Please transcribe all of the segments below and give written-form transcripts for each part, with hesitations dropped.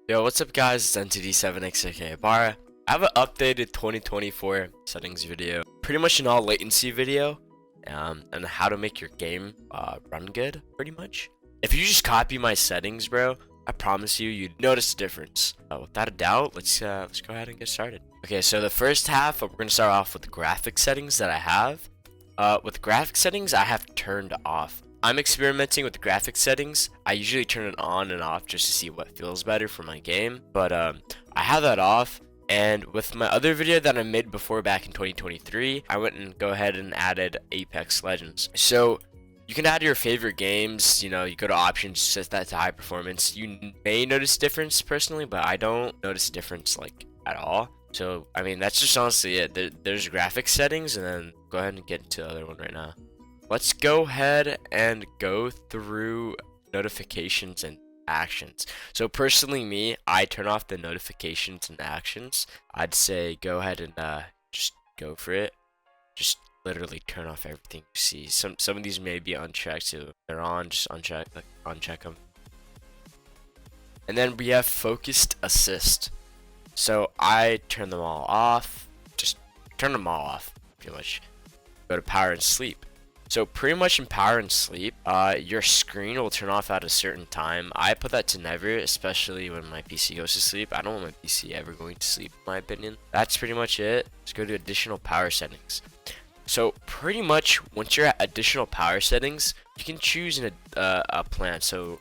Yo, what's up guys, it's Entity7x's aka Gamebar. I have an updated 2024 settings video, pretty much an all latency video, and how to make your game run good, pretty much. If you just copy my settings, bro, I promise you, you'd notice a difference. Without a doubt, let's go ahead and get started. Okay, so the first half, we're gonna start off with the graphic settings that I have. With graphic settings, I have turned off. I'm experimenting with the graphics settings. I usually turn it on and off just to see what feels better for my game, but I have that off. And with my other video that I made before back in 2023, I went and go ahead and added Apex Legends. So you can add your favorite games, you know, you go to options, set that to high performance. You may notice difference personally, but I don't notice difference like at all. So I mean, that's just honestly it. There's graphics settings, and then go ahead and get into the other one right now. Let's go ahead and go through notifications and actions. So personally, me, I turn off the notifications and actions. I'd say go ahead and just go for it. Just literally turn off everything you see. Some of these may be unchecked, so they're on, just uncheck them. And then we have focused assist. So I turn them all off. Just turn them all off, pretty much. Go to power and sleep. So pretty much in power and sleep, your screen will turn off at a certain time. I put that to never, especially when my PC goes to sleep. I don't want my PC ever going to sleep, in my opinion. That's pretty much it. Let's go to additional power settings. So pretty much once you're at additional power settings, you can choose a plan. So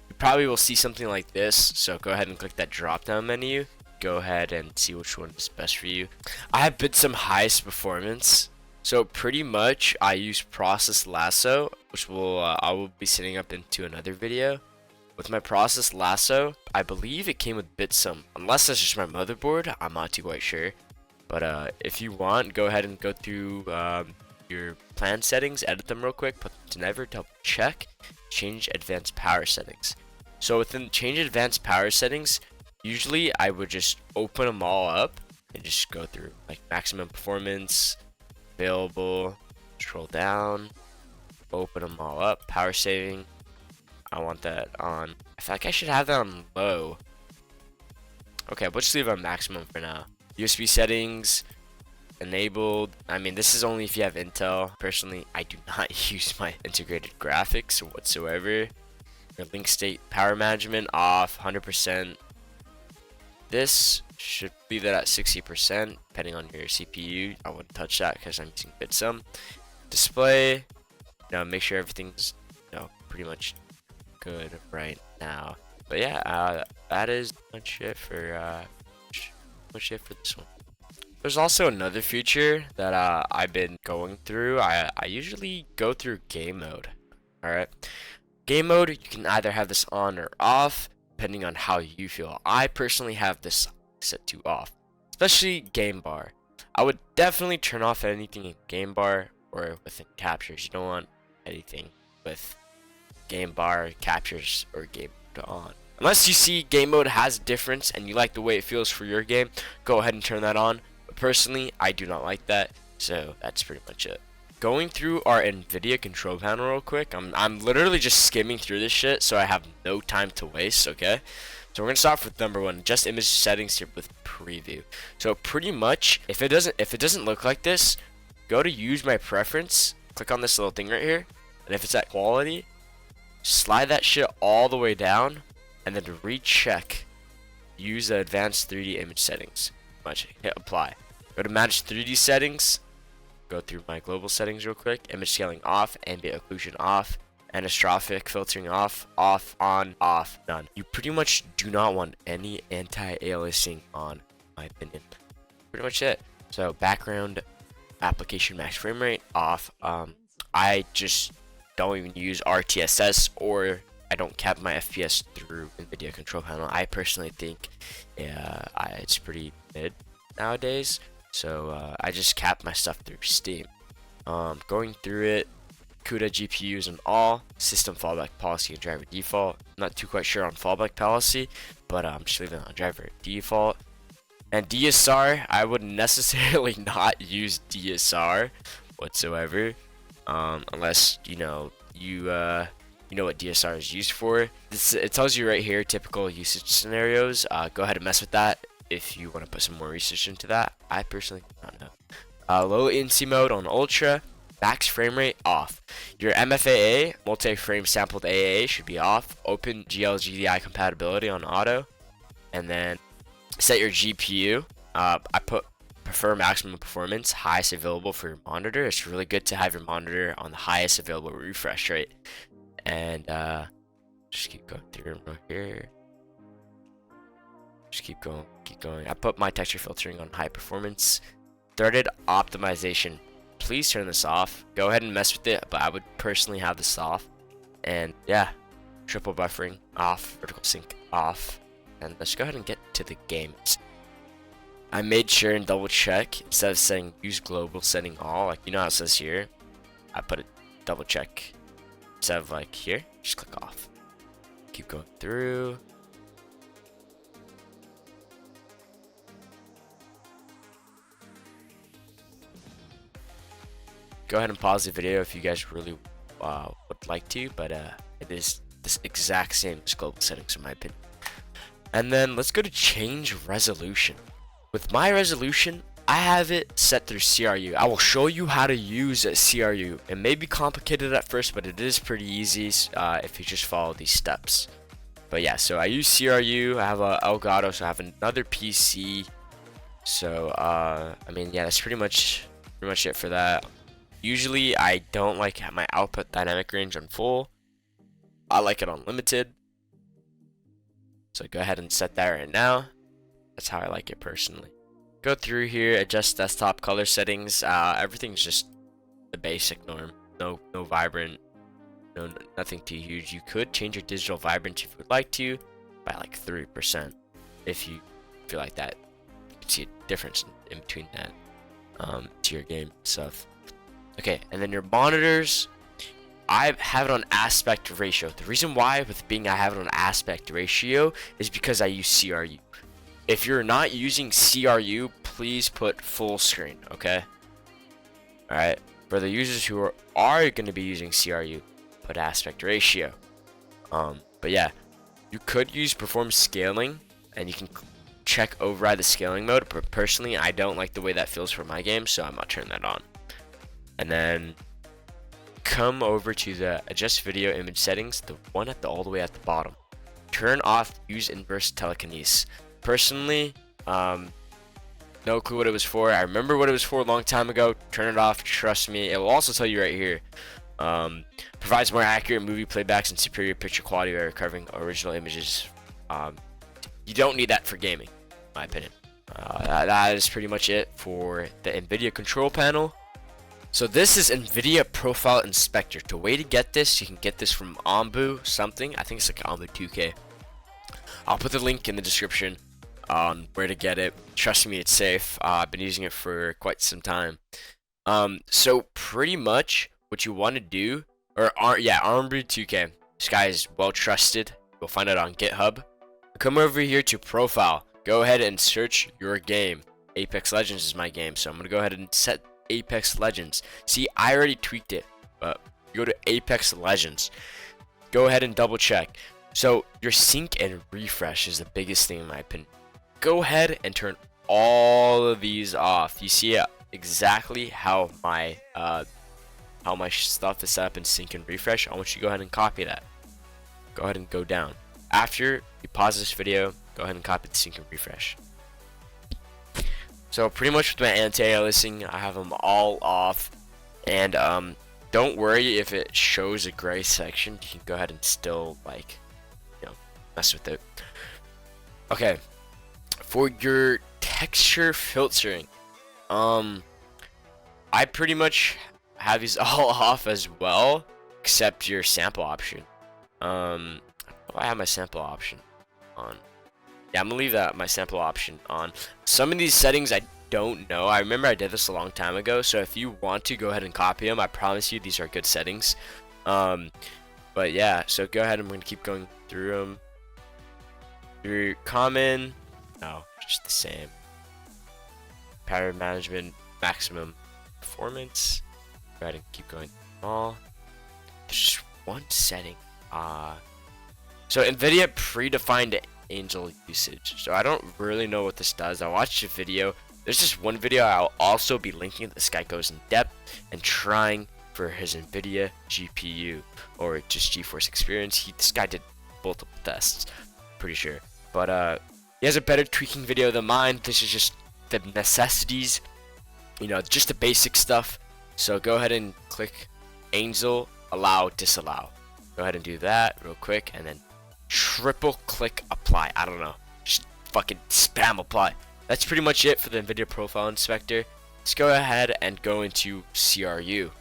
you probably will see something like this. So go ahead and click that drop down menu. Go ahead and see which one is best for you. I have bid some highest performance. So pretty much I use process lasso, which I will be setting up into another video. With my process lasso, I believe it came with Bitsum, unless that's just my motherboard. I'm not too quite sure. But if you want, go ahead and go through your plan settings, edit them real quick, put them to never, double check, change advanced power settings. So within change advanced power settings, usually I would just open them all up and just go through like maximum performance, available, scroll down, open them all up, power saving. I want that on. I feel like I should have that on low. Okay, we'll just leave it on maximum for now. USB settings enabled. I mean, this is only if you have Intel. Personally, I do not use my integrated graphics whatsoever. Your link state power management off 100%. This should leave that at 60% depending on your CPU. I wouldn't touch that because I'm using Bitsum. Display, make sure everything's pretty much good right now. But yeah, that is much it for this one. There's also another feature that I've been going through. I usually go through game mode. Alright, game mode, you can either have this on or off depending on how you feel. I personally have this set to off, especially Gamebar. I would definitely turn off anything in Gamebar or within captures. You don't want anything with Gamebar, captures, or game mode on. Unless you see game mode has a difference and you like the way it feels for your game, go ahead and turn that on. But personally, I do not like that, so that's pretty much it. Going through our Nvidia control panel real quick. I'm literally just skimming through this shit, so I have no time to waste. Okay, so we're gonna start with number one, just image settings here with preview. So pretty much, if it doesn't look like this, go to use my preference, click on this little thing right here, and if it's at quality, slide that shit all the way down, and then to recheck, use the advanced 3D image settings. Hit apply. Go to manage 3D settings. Go through my global settings real quick. Image scaling off, ambient occlusion off, anastrophic filtering off, on, off, none. You pretty much do not want any anti-aliasing on, in my opinion. Pretty much it. So background application max frame rate off. I just don't even use RTSS, or I don't cap my FPS through Nvidia control panel. I personally think it's pretty mid nowadays. So I just cap my stuff through Steam. Going through it, CUDA GPUs and all, system fallback policy and driver default. I'm not too quite sure on fallback policy, but I'm just leaving it on driver default. And DSR, I would necessarily not use DSR whatsoever, unless you you know what DSR is used for. It tells you right here typical usage scenarios. Go ahead and mess with that if you want to put some more research into that. I personally do not know. Low latency mode on ultra, max frame rate off. Your MFAA, multi-frame sampled AAA, should be off. Open GL-GDI compatibility on auto, and then set your GPU. I prefer maximum performance, highest available for your monitor. It's really good to have your monitor on the highest available refresh rate. And just keep going through them right here. Just keep going. I put my texture filtering on high performance. Threaded optimization. Please turn this off. Go ahead and mess with it, but I would personally have this off. And yeah, triple buffering off, vertical sync off. And let's go ahead and get to the games. I made sure and double check instead of saying use global setting all, like you know how it says here. I put a double check instead of like here. Just click off. Keep going through. Go ahead and pause the video if you guys really would like to, but it is this exact same as global settings in my opinion. And then let's go to change resolution. With my resolution, I have it set through CRU. I will show you how to use a CRU. It may be complicated at first, but it is pretty easy if you just follow these steps. But yeah, so I use CRU. I have a Elgato, so I have another PC. So I mean, yeah, that's pretty much it for that. Usually, I don't like my output dynamic range on full. I like it on limited. So go ahead and set that right now. That's how I like it personally. Go through here, adjust desktop color settings. Everything's just the basic norm. No vibrant, nothing too huge. You could change your digital vibrance if you would like to by like 3% if you feel like that. You can see a difference in between that to your game stuff. Okay, and then your monitors, I have it on aspect ratio. The reason why I have it on aspect ratio is because I use CRU. If you're not using CRU, please put full screen, okay? Alright, for the users who are going to be using CRU, put aspect ratio. But yeah, you could use perform scaling, and you can check override the scaling mode, but personally, I don't like the way that feels for my game, so I'm not turning that on. And then come over to the adjust video image settings, the one all the way at the bottom. Turn off use inverse telekinesis. Personally, no clue what it was for. I remember what it was for a long time ago. Turn it off, trust me. It will also tell you right here. Provides more accurate movie playbacks and superior picture quality by recovering original images. You don't need that for gaming, in my opinion. That is pretty much it for the Nvidia control panel. So this is Nvidia Profile Inspector. The way to get this, you can get this from Ombu something. I think it's like Ombu 2K. I'll put the link in the description on where to get it. Trust me, it's safe. I've been using it for quite some time. So pretty much what you want to do, Ombu 2K. This guy is well trusted. You'll find it on GitHub. Come over here to Profile. Go ahead and search your game. Apex Legends is my game, so I'm gonna go ahead and set Apex Legends. See, I already tweaked it, but go to Apex Legends. Go ahead and double check. So your sync and refresh is the biggest thing in my opinion. Go ahead and turn all of these off. You see exactly how my stuff is set up in sync and refresh. I want you to go ahead and copy that. Go ahead and go down. After you pause this video, go ahead and copy the sync and refresh. So pretty much with my anti-aliasing, I have them all off, and don't worry if it shows a gray section. You can go ahead and still mess with it. Okay, for your texture filtering, I pretty much have these all off as well, except your sample option. I have my sample option on. Yeah, I'm gonna leave my sample option on. Some of these settings I don't know. I remember I did this a long time ago, so if you want to, go ahead and copy them. I promise you these are good settings. But yeah, so go ahead, I'm gonna keep going through them. Through common, no, just the same. Power management, maximum performance. Go ahead and keep going all. There's just one setting So Nvidia predefined Angel usage. So I don't really know what this does. I watched a video. There's just one video I'll also be linking. This guy goes in depth and trying for his Nvidia GPU or just GeForce Experience. This guy did multiple tests, pretty sure. But he has a better tweaking video than mine. This is just the necessities, you know, just the basic stuff. So go ahead and click Angel, allow, disallow. Go ahead and do that real quick, and then triple click apply. I don't know, just fucking spam apply. That's pretty much it for the Nvidia profile inspector. Let's go ahead and go into CRU.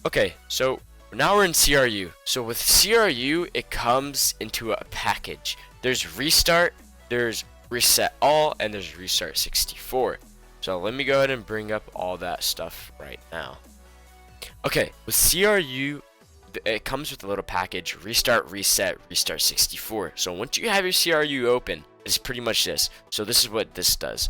Okay, so now we're in CRU. So with CRU, it comes into a package. There's restart, there's reset all, and there's restart 64. So let me go ahead and bring up all that stuff right now. Okay, with CRU, it comes with a little package, restart, reset, restart 64. So once you have your CRU open, it's pretty much this. So this is what this does.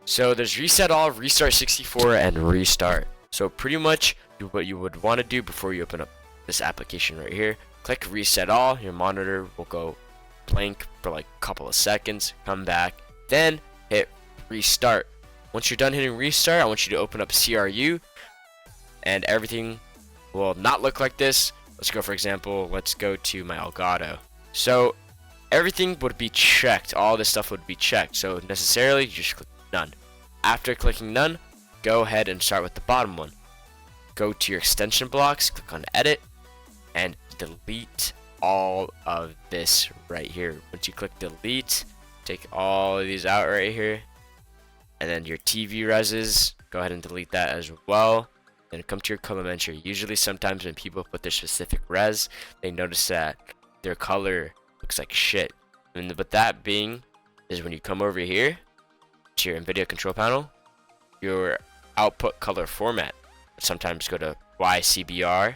So there's reset all, restart 64, and restart. So pretty much what you would want to do before you open up this application right here, click reset all. Your monitor will go blank for like a couple of seconds, come back, then hit restart. Once you're done hitting restart, I want you to open up CRU, and everything will not look like this. Let's go, for example, let's go to my Elgato. So everything would be checked. All this stuff would be checked. So necessarily, you just click none. After clicking none, go ahead and start with the bottom one. Go to your extension blocks, click on edit, and delete all of this right here. Once you click delete, take all of these out right here. And then your TV reses, go ahead and delete that as well. Then come to your colorimetry. Usually sometimes when people put their specific res, they notice that their color looks like shit. And with that being, is when you come over here to your Nvidia control panel, your output color format. Sometimes go to YCBR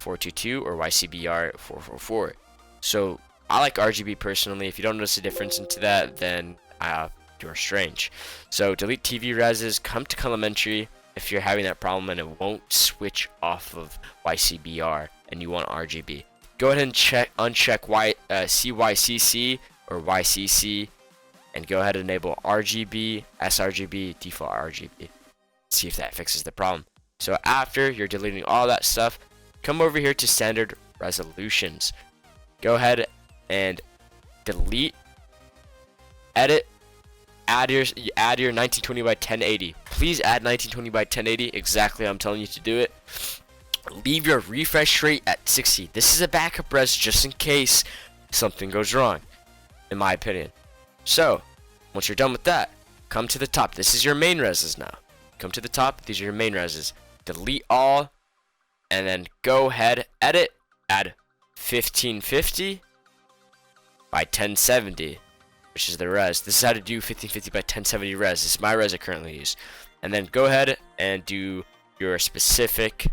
422 or YCBR 444. So I like RGB personally. If you don't notice a difference into that, then you're strange. So delete TV reses, come to colorimetry if you're having that problem and it won't switch off of YCBR and you want RGB. Go ahead and uncheck CYCC or YCC and go ahead and enable RGB, sRGB, default RGB. See if that fixes the problem. So after you're deleting all that stuff, come over here to standard resolutions. Go ahead and delete, edit, add your 1920 by 1080. Please add 1920 by 1080 exactly how I'm telling you to do it. Leave your refresh rate at 60. This is a backup res just in case something goes wrong, in my opinion. So once you're done with that, come to the top. This is your main reses now. Come to the top. These are your main reses. Delete all, and then go ahead, edit, add 1550 by 1070, which is the res. This is how to do 1550 by 1070 res. This is my res I currently use. And then go ahead and do your specific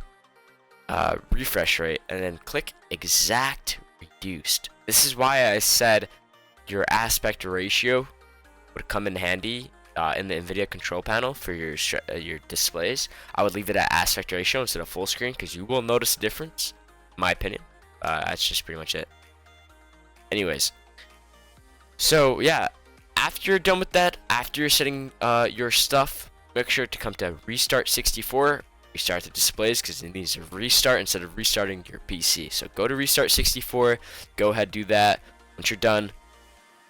refresh rate, and then click exact reduced. This is why I said your aspect ratio would come in handy in the Nvidia control panel for your displays. I would leave it at aspect ratio instead of full screen because you will notice a difference, in my opinion. That's just pretty much it. Anyways, so yeah, after you're done with that, after you're setting your stuff, make sure to come to restart 64, restart the displays because it needs to restart instead of restarting your PC. So go to restart 64, go ahead, do that. Once you're done,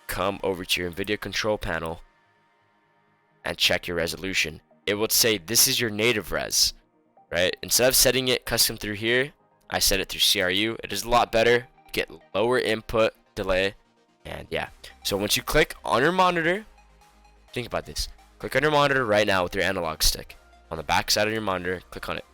come over to your Nvidia control panel and check your resolution. It will say this is your native res, right? Instead of setting it custom through here, I set it through CRU. It is a lot better, get lower input delay, and yeah. So once you click on your monitor, think about this. Click on your monitor right now with your analog stick. On the back side of your monitor, click on it.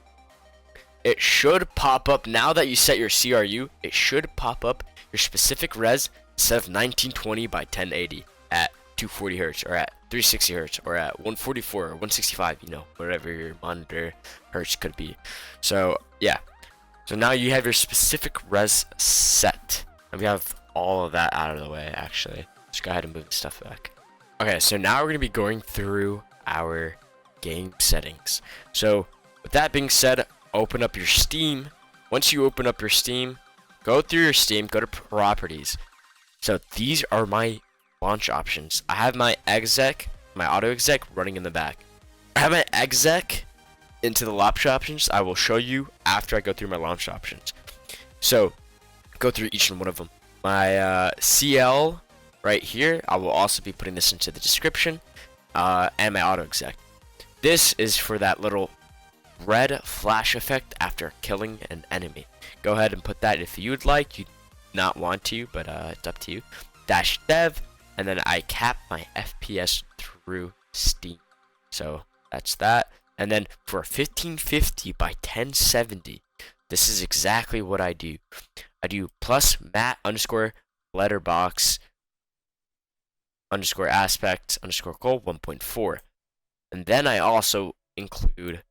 It should pop up, now that you set your CRU, it should pop up your specific res instead of 1920 by 1080 at 240 hertz or at 360 hertz or at 144 or 165, you know, whatever your monitor hertz could be. So yeah, so now you have your specific res set, and we have all of that out of the way. Actually, let's go ahead and move the stuff back. Okay, so now we're going to be going through our game settings. So with that being said, open up your Steam once you open up your Steam, go through your Steam, go to properties. So these are my launch options. I have my exec, my Autoexec running in the back. I have my exec into the launch options. I will show you after I go through my launch options. So go through each one of them. My CL right here, I will also be putting this into the description, and my Autoexec. This is for that little red flash effect after killing an enemy. Go ahead and put that if you would like. You not want to, but it's up to you. -dev, and then I cap my FPS through Steam. So that's that. And then for 1550 by 1070, this is exactly what I do. I do plus mat underscore letterbox underscore aspect underscore goal 1.4. And then I also include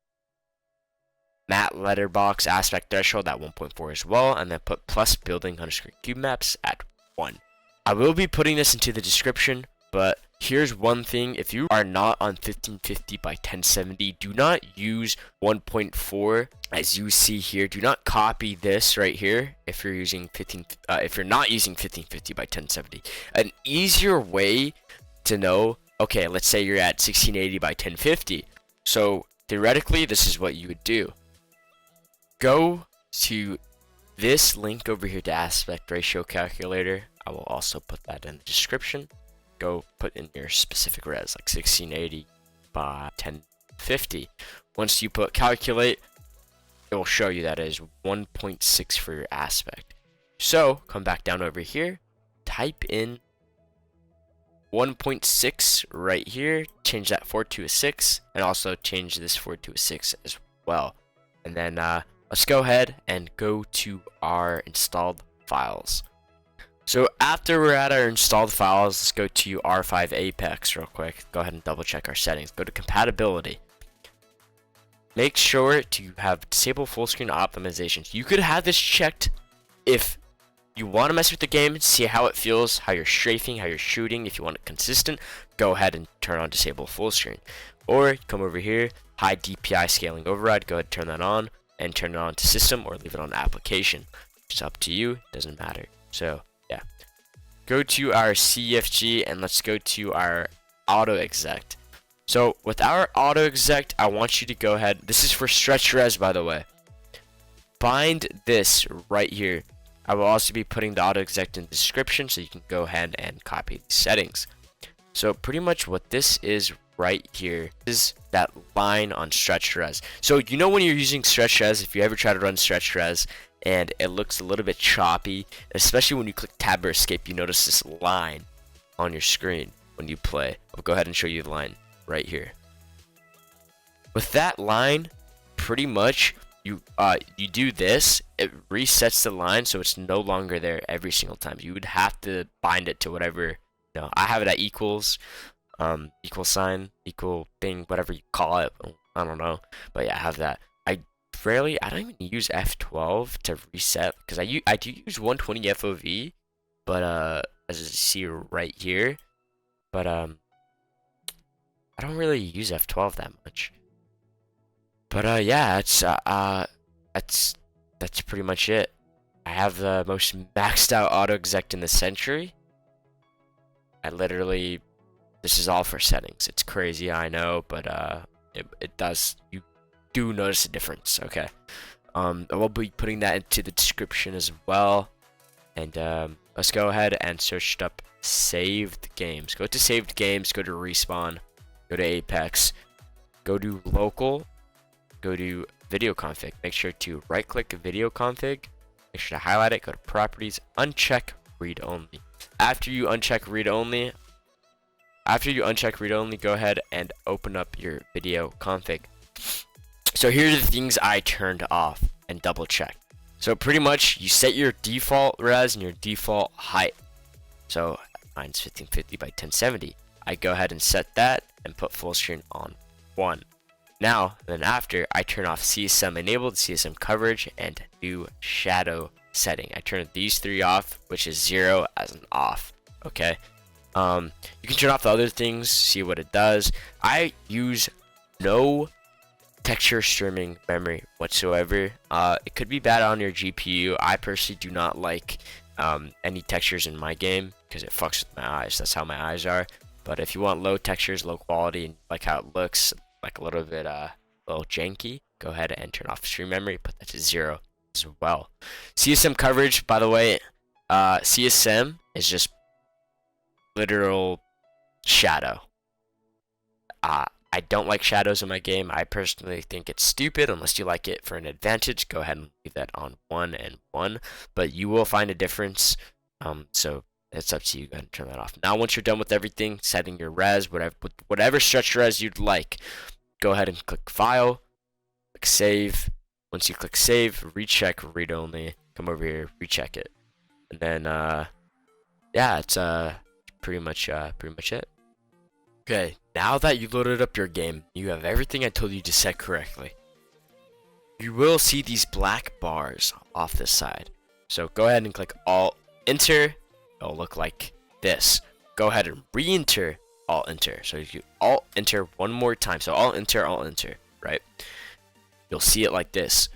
mat letterbox aspect threshold at 1.4 as well, and then put plus building underscore cube maps at 1. I will be putting this into the description, but here's one thing: if you are not on 1550 by 1070, do not use 1.4 as you see here. Do not copy this right here if you're using if you're not using 1550 by 1070. An easier way to know, okay, let's say you're at 1680 by 1050. So theoretically, this is what you would do. Go to this link over here to aspect ratio calculator. I will also put that in the description. Go put in your specific res, like 1680 by 1050. Once you put calculate, it will show you that it is 1.6 for your aspect. So come back down over here, type in 1.6 right here, change that 4 to a 6, and also change this 4 to a 6 as well. And then let's go ahead and go to our installed files. So after we're at our installed files, let's go to R5 Apex real quick. Go ahead and double check our settings. Go to compatibility. Make sure to have disable full screen optimizations. You could have this checked if you want to mess with the game, see how it feels, how you're strafing, how you're shooting. If you want it consistent, go ahead and turn on disable full screen. Or come over here, high DPI scaling override. Go ahead and turn that on, and turn it on to system, or leave it on application. It's up to you. It doesn't matter. So yeah, go to our CFG and let's go to our Autoexec. So with our Autoexec, I want you to go ahead. This is for stretch res, by the way. Find this right here. I will also be putting the Autoexec in the description, so you can go ahead and copy the settings. So pretty much what this is right here is that line on stretch res. So you know when you're using stretch res, if you ever try to run stretch res and it looks a little bit choppy, especially when you click tab or escape, you notice this line on your screen when you play. I'll go ahead and show you the line right here. With that line, pretty much you do this, it resets the line so it's no longer there every single time. You would have to bind it to whatever, you know, I have it at equals, equal sign, equal thing, whatever you call it. I don't know, but yeah, I have that. I don't even use F12 to reset, because I do use 120 FOV, but as you see right here, but I don't really use F12 that much. But yeah, that's pretty much it. I have the most maxed out Autoexec in the century. This is all for settings. It's crazy, I know, but it does, you do notice a difference. Okay, I will be putting that into the description as well. And let's go ahead and search up saved games. Go to saved games, go to respawn, go to Apex, go to local, go to Videoconfig. Make sure to right click Videoconfig, make sure to highlight it, go to properties, uncheck read only. After you uncheck read only, go ahead and open up your Videoconfig. So here are the things I turned off and double check. So pretty much you set your default res and your default height. So mine's 1550 by 1070. I go ahead and set that and put full screen on 1. Now, then after, I turn off CSM enabled, CSM coverage, and new shadow setting. I turn these 3 off, which is 0 as an off. Okay. You can turn off the other things, see what it does. I use no texture streaming memory whatsoever. It could be bad on your GPU. I personally do not like any textures in my game because it fucks with my eyes. That's how my eyes are. But if you want low textures, low quality, and like how it looks, like a little bit a little janky, go ahead and turn off stream memory. Put that to 0 as well. CSM coverage, by the way, CSM is just literal shadow. I don't like shadows in my game. I personally think it's stupid. Unless you like it for an advantage, go ahead and leave that on 1 and 1. But you will find a difference. So it's up to you. Go ahead and turn that off. Now, once you're done with everything, setting your res, whatever stretch res you'd like, go ahead and click File, click Save. Once you click Save, recheck read only. Come over here, recheck it, and then yeah, it's pretty much it. Okay, now that you loaded up your game, you have everything I told you to set correctly. You will see these black bars off this side. So go ahead and click Alt Enter. It'll look like this. Go ahead and re-enter Alt Enter. So if you Alt Enter one more time, so Alt Enter, right? You'll see it like this.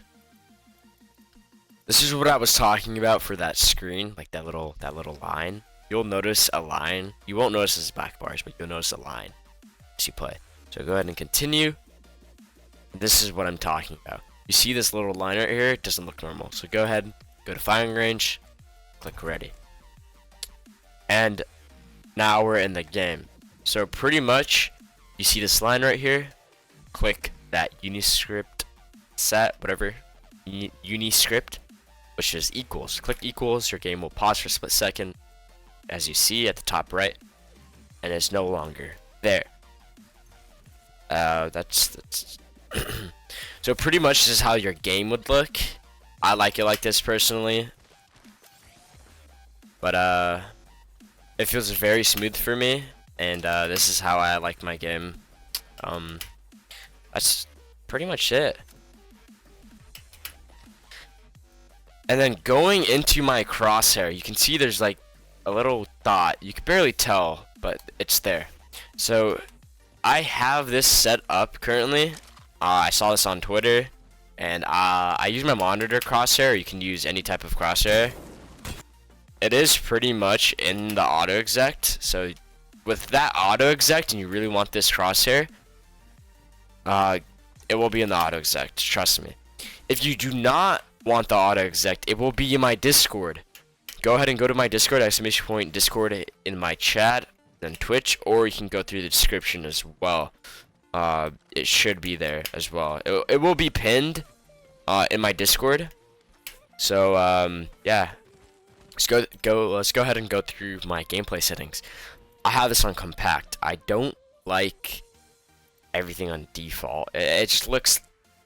This is what I was talking about for that screen, like that little line. You'll notice a line. You won't notice as black bars, but you'll notice a line as you play. So go ahead and continue. This is what I'm talking about. You see this little line right here? It doesn't look normal. So go ahead, go to firing range, click ready. And now we're in the game. So pretty much, you see this line right here? Click that Uniscript set, whatever, Uniscript, which is equals. Click equals, your game will pause for a split second, as you see at the top right, and it's no longer there. That's so pretty much this is how your game would look. I like it like this personally, but it feels very smooth for me, and this is how I like my game. That's pretty much it. And then going into my crosshair, you can see there's like a little dot. You can barely tell, but it's there. So I have this set up currently. I saw this on Twitter, and I use my monitor crosshair. You can use any type of crosshair. It is pretty much in the Autoexec. So with that Autoexec, and you really want this crosshair, it will be in the Autoexec. Trust me. If you do not want the Autoexec, it will be in my Discord. Go ahead and go to my Discord, ! Discord in my chat, then Twitch, or you can go through the description as well. It should be there as well. It will be pinned in my Discord. So yeah, let's go ahead and go through my gameplay settings. I have this on compact. I don't like everything on default. It just looks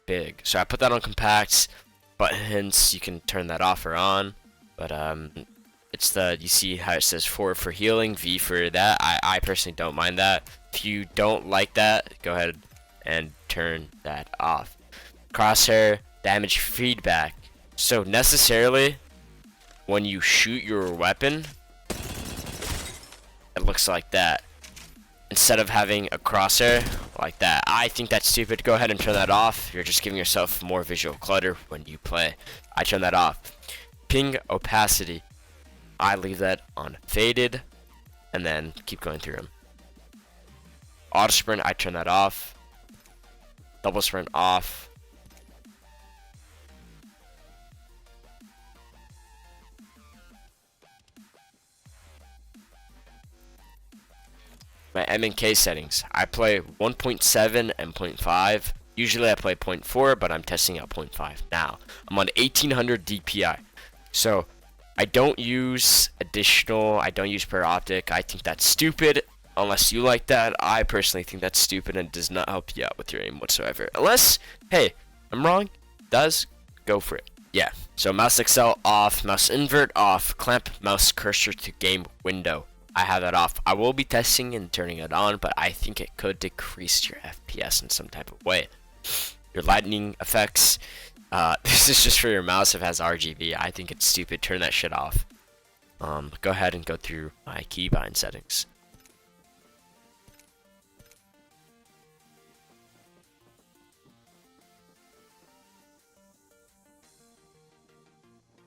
big, so I put that on compact. But hence you can turn that off or on. But it's you see how it says 4 for healing, V for that. I personally don't mind that. If you don't like that, go ahead and turn that off. Crosshair damage feedback. So necessarily when you shoot your weapon, it looks like that, instead of having a crosshair like that. I think that's stupid. Go ahead and turn that off. You're just giving yourself more visual clutter when you play. I turn that off. Ping opacity, I leave that on faded, and then keep going through them. Auto sprint, I turn that off. Double sprint off. My MnK settings, I play 1.7 and 0.5. Usually I play 0.4, but I'm testing out 0.5 now. I'm on 1800 DPI. So I don't use additional, I don't use per optic. I think that's stupid. Unless you like that, I personally think that's stupid and does not help you out with your aim whatsoever. Unless, hey, I'm wrong, does, go for it. Yeah, so mouse accel off, mouse invert off, clamp mouse cursor to game window. I have that off. I will be testing and turning it on, but I think it could decrease your FPS in some type of way. Your lightning effects, this is just for your mouse if it has RGB. I think it's stupid. Turn that shit off. Go ahead and go through my keybind settings.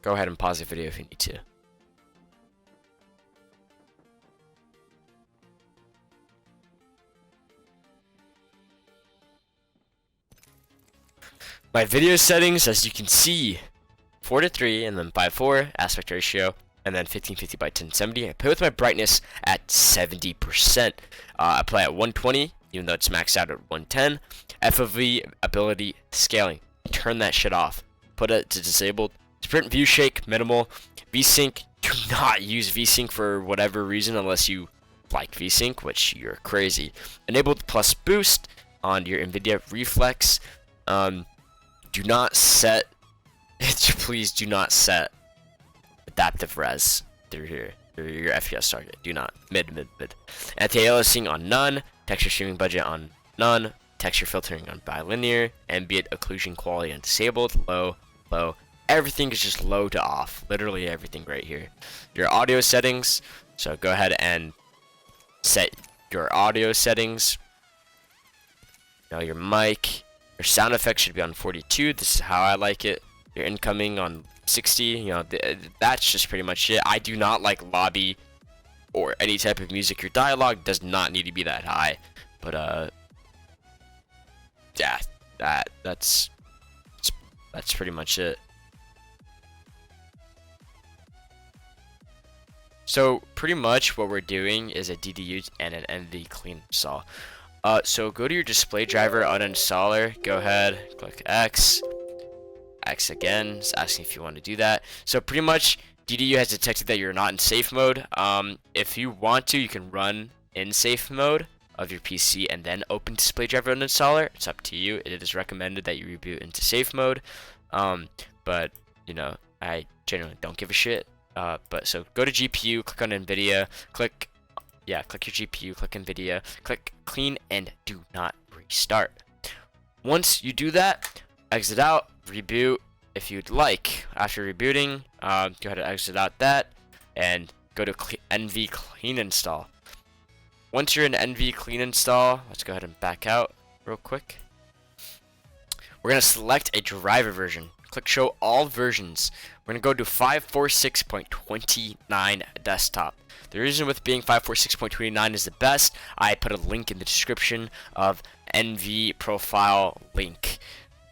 go ahead and pause the video if you need to. My video settings, as you can see, 4:3 and then 5:4 aspect ratio, and then 1550 by 1070. I play with my brightness at 70%. I play at 120, even though it's maxed out at 110. FOV ability scaling, turn that shit off. Put it to disabled. Sprint view shake minimal. VSync, do not use VSync for whatever reason unless you like VSync, which you're crazy. Enabled plus boost on your Nvidia Reflex. Do not set, please do not set adaptive res through here, through your FPS target. Do not. Mid. Anti-aliasing on none. Texture streaming budget on none. Texture filtering on bilinear. Ambient occlusion quality on disabled. Low. Everything is just low to off. Literally everything right here. Your audio settings. So go ahead and set your audio settings. Now your mic. Your sound effects should be on 42. This is how I like it. Your incoming on 60. You know, that's just pretty much it. I do not like lobby or any type of music. Your dialogue does not need to be that high. But yeah, that's pretty much it. So pretty much what we're doing is a DDU and an NVCleaninstall. So go to your display driver uninstaller, go ahead, click X again, it's asking if you want to do that. So pretty much DDU has detected that you're not in safe mode. If you want to, you can run in safe mode of your PC and then open display driver uninstaller. It's up to you. It is recommended that you reboot into safe mode. But you know, I generally don't give a shit. But so go to GPU, click on Nvidia, click your GPU, click Nvidia, click clean, and do not restart. Once you do that, exit out, reboot if you'd like. After rebooting, go ahead and exit out that, and go to NVCleaninstall. Once you're in NVCleaninstall, let's go ahead and back out real quick. We're going to select a driver version. Click show all versions. We're going to go to 546.29 desktop. The reason with being 546.29 is the best, I put a link in the description of NV profile link.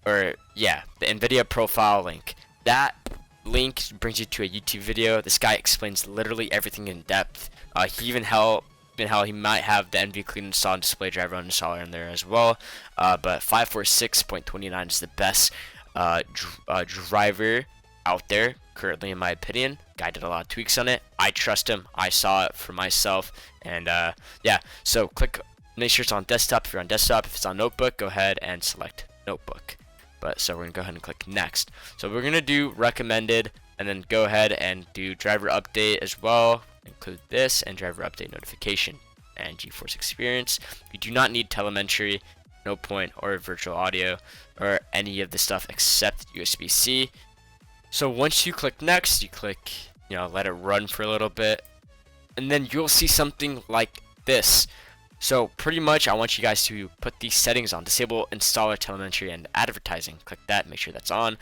Or yeah, the Nvidia profile link. That link brings you to a YouTube video. This guy explains literally everything in depth. He even he might have the NVCleaninstall and display driver uninstaller in there as well. But 546.29 is the best driver out there currently, in my opinion. Guy did a lot of tweaks on it. I trust him. I saw it for myself, and yeah. So make sure it's on desktop. If you're on desktop, if it's on notebook, go ahead and select notebook. But so we're gonna go ahead and click next. So we're gonna do recommended, and then go ahead and do driver update as well. Include this and driver update notification and GeForce Experience. You do not need telemetry, no point, or virtual audio, or any of the stuff except USB-C. So once you click next, you click, you know, let it run for a little bit, and then you'll see something like this. So pretty much I want you guys to put these settings on. Disable installer telemetry and advertising. Click that, make sure that's on.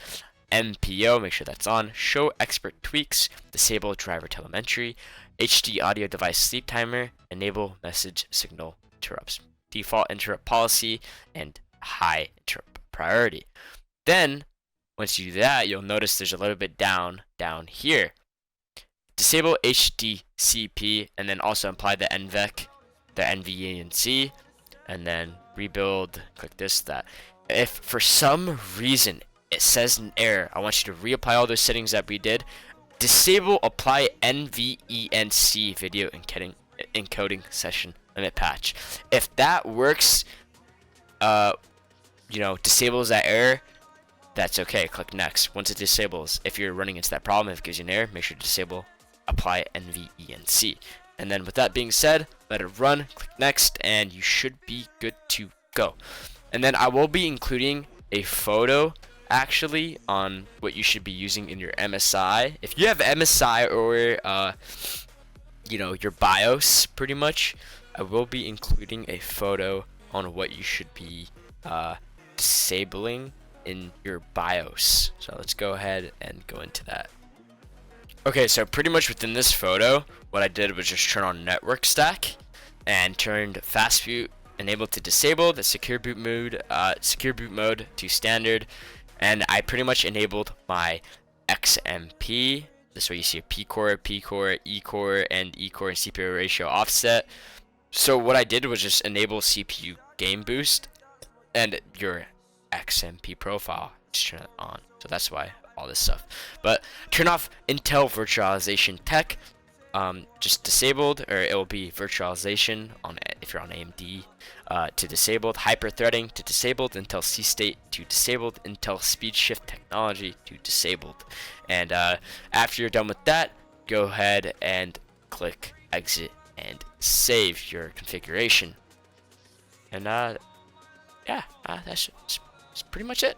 MPO, make sure that's on. Show expert tweaks. Disable driver telemetry. HD audio device sleep timer. Enable message signal interrupts. Default interrupt policy and high interrupt priority. Then once you do that, you'll notice there's a little bit down here. Disable HDCP, and then also apply the NVEC, the NVENC, and then rebuild. Click this, that. If for some reason it says an error, I want you to reapply all those settings that we did. Disable apply NVENC video encoding session limit patch. If that works, you know, disables that error, that's okay. Click next. Once it disables, if you're running into that problem, if it gives you an error, make sure to disable apply NVENC. And then with that being said, let it run, click next, and you should be good to go. And then I will be including a photo actually on what you should be using in your MSI. If you have MSI or you know, your BIOS pretty much, I will be including a photo on what you should be disabling in your BIOS. So let's go ahead and go into that. Okay, so pretty much within this photo, what I did was just turn on network stack and turned fast boot enabled to disabled, the secure boot mode to standard, and I pretty much enabled my XMP. This way you see a P-core, P-core, E-core, and E-core and CPU ratio offset. So what I did was just enable CPU game boost and your XMP profile. Just turn it on. So that's why all this stuff. But turn off Intel virtualization tech. Just disabled, or it will be virtualization on if you're on AMD to disabled, hyper threading to disabled, Intel C state to disabled, Intel speed shift technology to disabled. And after you're done with that, go ahead and click exit and save your configuration. And yeah, that's pretty much it.